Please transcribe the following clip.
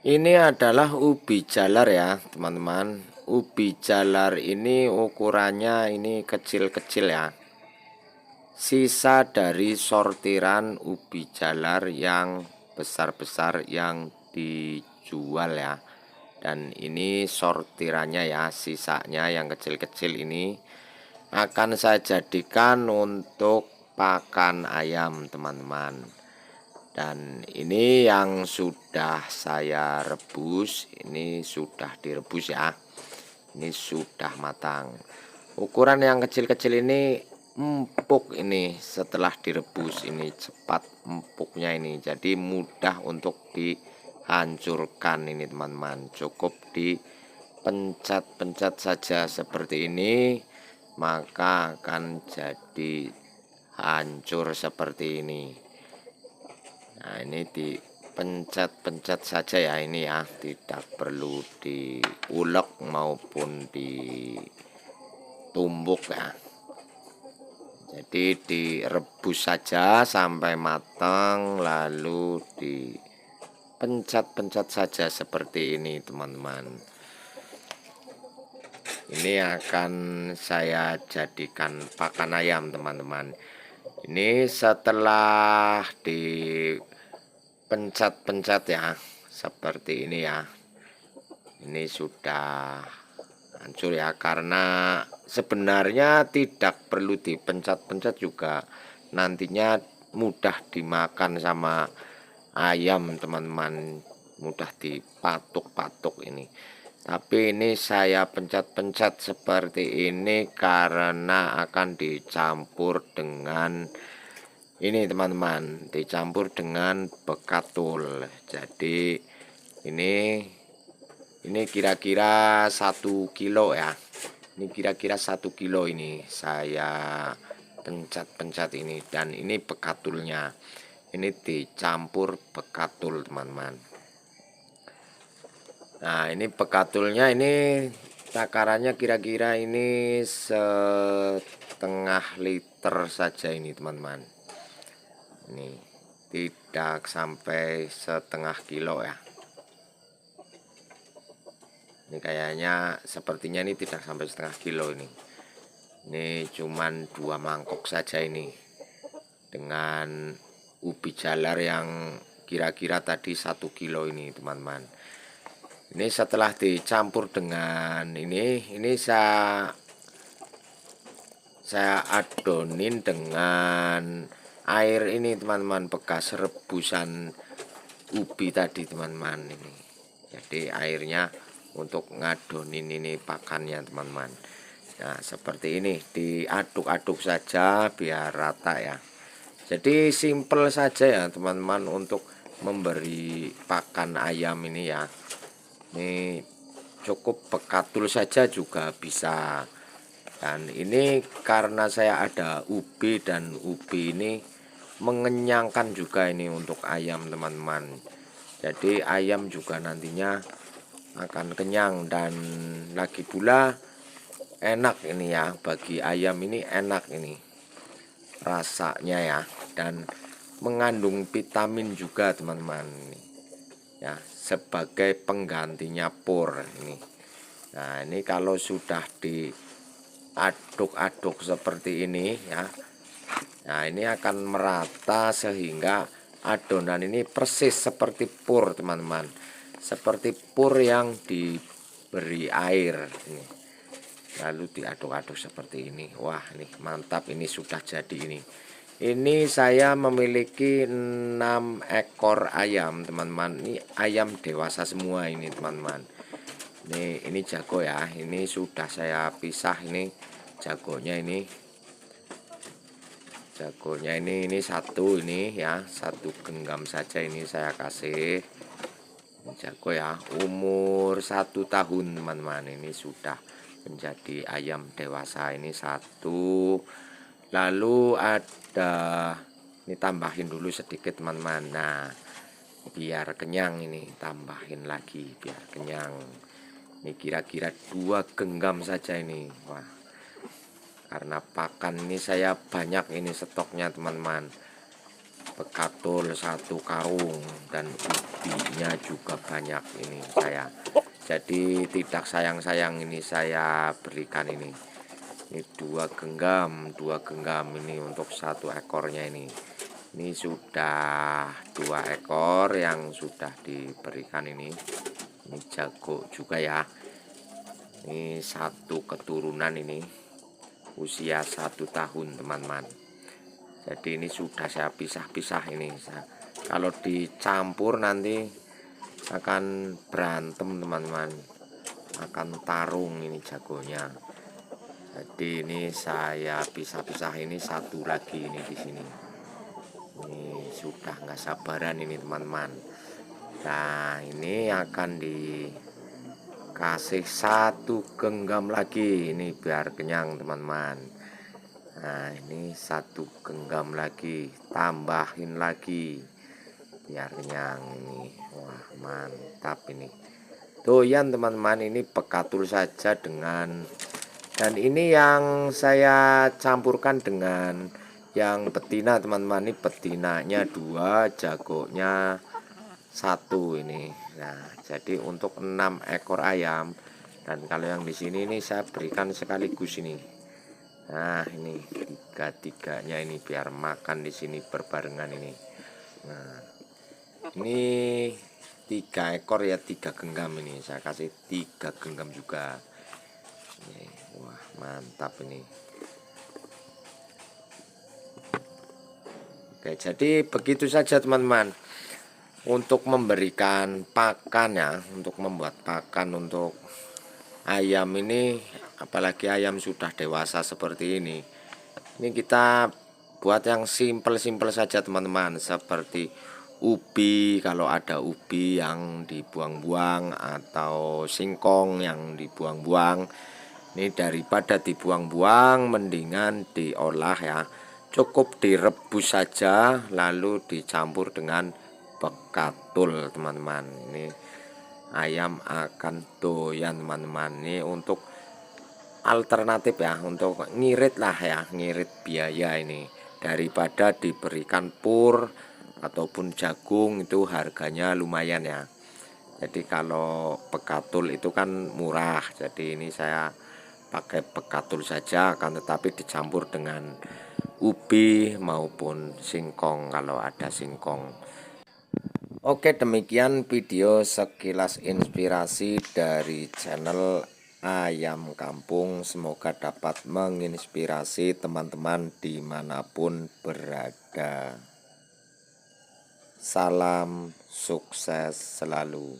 Ini adalah ubi jalar ya teman-teman. Ubi jalar ini ukurannya ini kecil-kecil ya. Sisa dari sortiran ubi jalar yang besar-besar yang dijual ya. Dan ini sortirannya ya, sisanya yang kecil-kecil ini akan saya jadikan untuk pakan ayam teman-teman. Dan ini yang sudah saya rebus, ini sudah direbus ya. Ini sudah matang. Ukuran yang kecil-kecil ini empuk, ini setelah direbus ini cepat empuknya ini. Jadi mudah untuk dihancurkan ini teman-teman. Cukup dipencet-pencet saja seperti ini, maka akan jadi hancur seperti ini. Nah, ini dipencet-pencet saja ya ini ya, tidak perlu diulek maupun ditumbuk ya. Jadi direbus saja sampai matang, lalu dipencet-pencet saja seperti ini teman-teman. Ini akan saya jadikan pakan ayam teman-teman. Ini setelah dipencet-pencet ya, seperti ini ya. Ini sudah hancur ya, karena sebenarnya tidak perlu dipencet-pencet juga, nantinya mudah dimakan sama ayam teman-teman, mudah dipatuk-patuk ini. Tapi ini saya pencet-pencet seperti ini karena akan dicampur dengan ini teman-teman, dicampur dengan bekatul. Jadi ini kira-kira 1 kilo ya. Ini kira-kira 1 kilo ini saya pencet-pencet ini, dan ini bekatulnya. Ini dicampur bekatul teman-teman. Nah, ini bekatulnya ini takarannya kira-kira ini 1/2 liter saja ini teman-teman. Ini tidak sampai 1/2 kilo ya. Ini kayaknya sepertinya ini tidak sampai 1/2 kilo ini. Ini cuman 2 mangkok saja ini, dengan ubi jalar yang kira-kira tadi 1 kilo ini teman-teman. Ini setelah dicampur dengan ini saya adonin dengan air ini teman-teman, bekas rebusan ubi tadi teman-teman ini. Jadi airnya untuk ngadonin ini pakannya teman-teman. Nah, seperti ini diaduk-aduk saja biar rata ya. Jadi simple saja ya teman-teman untuk memberi pakan ayam ini ya. Ini cukup bekatul saja juga bisa. Dan ini karena saya ada ubi, dan ubi ini mengenyangkan juga ini untuk ayam teman-teman. Jadi ayam juga nantinya akan kenyang, dan lagi pula enak ini ya, bagi ayam ini enak ini rasanya ya, dan mengandung vitamin juga teman-teman ini ya, sebagai penggantinya pur ini. Nah, ini kalau sudah diaduk-aduk seperti ini ya, nah ini akan merata sehingga adonan ini persis seperti pur teman-teman, seperti pur yang diberi air ini. Lalu diaduk-aduk seperti ini. Wah, ini mantap, ini sudah jadi ini. Ini saya memiliki 6 ekor ayam teman-teman. Ini ayam dewasa semua ini teman-teman. Ini jago ya. Ini sudah saya pisah ini jagonya ini. Jagonya ini satu ini ya, 1 genggam saja ini saya kasih. Ini jago ya, umur 1 tahun teman-teman. Ini sudah menjadi ayam dewasa ini 1. Lalu ada, ini tambahin dulu sedikit teman-teman. Nah, biar kenyang ini tambahin lagi biar kenyang. Ini kira-kira 2 genggam saja ini. Wah, karena pakan ini saya banyak ini stoknya teman-teman. bekatul 1 karung, dan ubinya juga banyak ini saya. Jadi tidak sayang-sayang ini saya berikan ini. Ini 2 genggam ini untuk 1 ekornya ini. Ini sudah 2 ekor yang sudah diberikan ini. Ini jago juga ya. Ini 1 keturunan ini, usia 1 tahun teman-teman. Jadi ini sudah saya pisah-pisah ini. Kalau dicampur nanti akan berantem teman-teman, akan tarung ini jagonya. Jadi ini saya pisah-pisah ini 1 lagi ini di sini. Ini sudah nggak sabaran ini teman-teman. Nah ini akan dikasih 1 genggam lagi ini biar kenyang teman-teman. Nah ini 1 genggam lagi, tambahin lagi biar kenyang ini. Wah mantap ini, doyan teman-teman. Ini bekatul saja dengan, dan ini yang saya campurkan dengan yang betina teman-teman. Ini betinanya 2, jagonya 1 ini. Nah jadi untuk 6 ekor ayam, dan kalau yang di sini ini saya berikan sekaligus ini. Nah ini 3-3-nya ini biar makan di sini berbarengan ini. Nah ini 3 ekor ya, 3 genggam ini saya kasih 3 genggam juga ini. Wah mantap ini. Oke, jadi begitu saja teman-teman untuk memberikan pakan ya, untuk membuat pakan untuk ayam ini. Apalagi ayam sudah dewasa seperti ini kita buat yang simpel-simpel saja teman-teman, seperti ubi, kalau ada ubi yang dibuang-buang atau singkong yang dibuang-buang. Ini daripada dibuang-buang mendingan diolah ya, cukup direbus saja lalu dicampur dengan bekatul teman-teman. Ini ayam akan doyan teman-teman. Ini untuk alternatif ya, untuk ngirit lah ya, ngirit biaya ini. Daripada diberikan pur ataupun jagung itu harganya lumayan ya. Jadi kalau bekatul itu kan murah, jadi ini saya pakai bekatul saja, akan tetapi dicampur dengan ubi maupun singkong kalau ada singkong. Oke, demikian video sekilas inspirasi dari channel Ayam Kampung. Semoga dapat menginspirasi teman-teman dimanapun berada. Salam sukses selalu.